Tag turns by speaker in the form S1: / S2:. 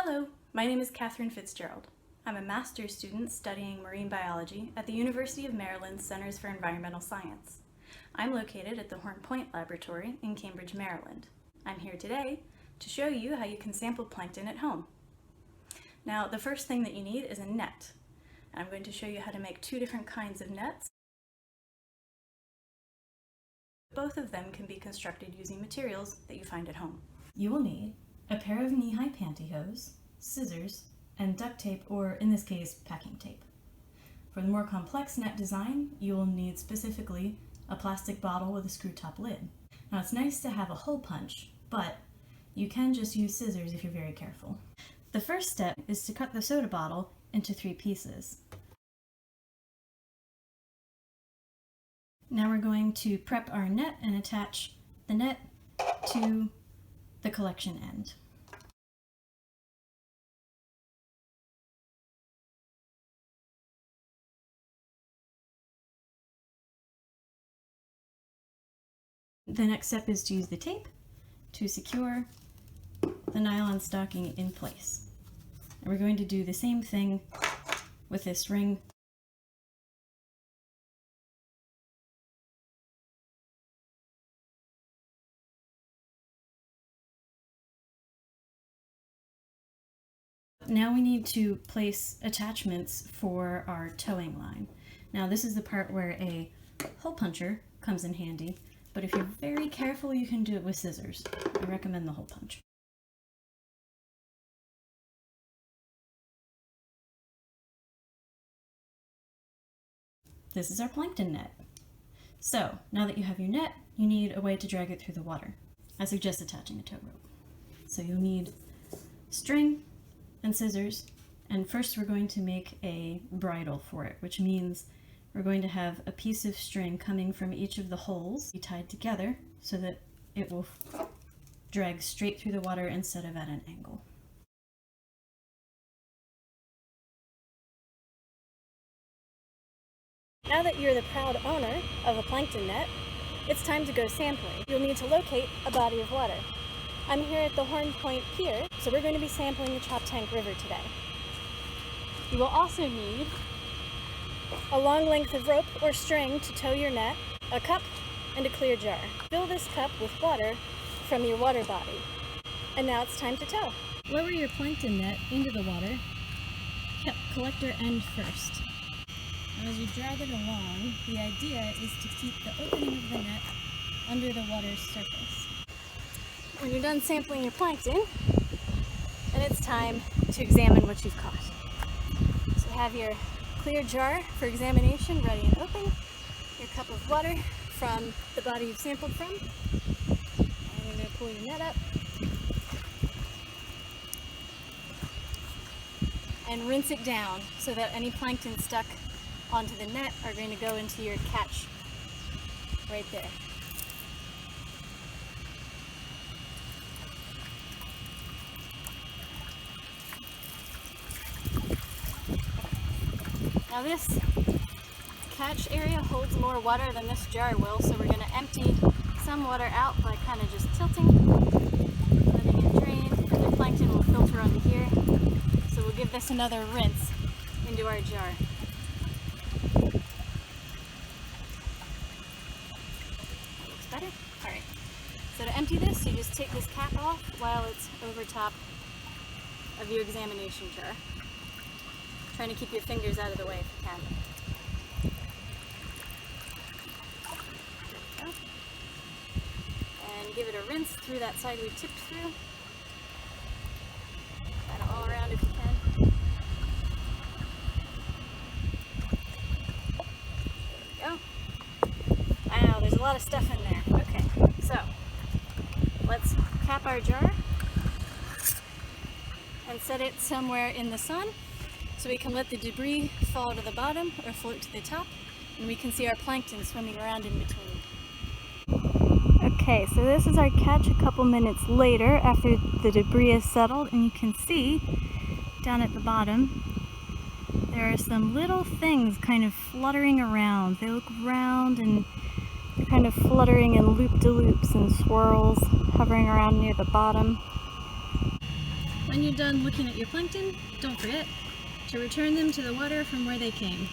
S1: Hello, my name is Catherine Fitzgerald. I'm a master's student studying marine biology at the University of Maryland's Centers for Environmental Science. I'm located at the Horn Point Laboratory in Cambridge, Maryland. I'm here today to show you how you can sample plankton at home. Now, the first thing that you need is a net. I'm going to show you how to make two different kinds of nets. Both of them can be constructed using materials that you find at home. You will need a pair of knee-high pantyhose, scissors, and duct tape, or in this case, packing tape. For the more complex net design, you will need specifically a plastic bottle with a screw-top lid. Now, it's nice to have a hole punch, but you can just use scissors if you're very careful. The first step is to cut the soda bottle into 3 pieces. Now we're going to prep our net and attach the net to the collection end. The next step is to use the tape to secure the nylon stocking in place. And we're going to do the same thing with this ring. Now we need to place attachments for our towing line. Now this is the part where a hole puncher comes in handy, but if you're very careful you can do it with scissors. I recommend the hole punch. This is our plankton net. So now that you have your net, you need a way to drag it through the water. I suggest attaching a tow rope. So you'll need string and scissors, and first we're going to make a bridle for it, which means we're going to have a piece of string coming from each of the holes be tied together so that it will drag straight through the water instead of at an angle. Now that you're the proud owner of a plankton net, it's time to go sampling. You'll need to locate a body of water. I'm here at the Horn Point Pier, so we're going to be sampling the Choptank River today. You will also need a long length of rope or string to tow your net, a cup, and a clear jar. Fill this cup with water from your water body. And now it's time to tow. Lower your plankton net into the water, collector end first. And as you drag it along, the idea is to keep the opening of the net under the water's surface. When you're done sampling your plankton, then it's time to examine what you've caught. So you have your clear jar for examination ready and open, your cup of water from the body you've sampled from, and you're going to pull your net up and rinse it down so that any plankton stuck onto the net are going to go into your catch right there. Now this catch area holds more water than this jar will, so we're going to empty some water out by kind of just tilting, letting it drain, and the plankton will filter onto here. So we'll give this another rinse into our jar. That looks better? Alright. So to empty this, you just take this cap off while it's over top of your examination jar. Trying to keep your fingers out of the way if you can. There we go. And give it a rinse through that side we tipped through. Kind of all around if you can. There we go. Wow, there's a lot of stuff in there. Okay, so let's cap our jar and set it somewhere in the sun, so we can let the debris fall to the bottom or float to the top, and we can see our plankton swimming around in between. Okay, so this is our catch a couple minutes later after the debris is settled, and you can see down at the bottom there are some little things kind of fluttering around. They look round and they're kind of fluttering in loop-de-loops and swirls hovering around near the bottom. When you're done looking at your plankton, don't forget to return them to the water from where they came.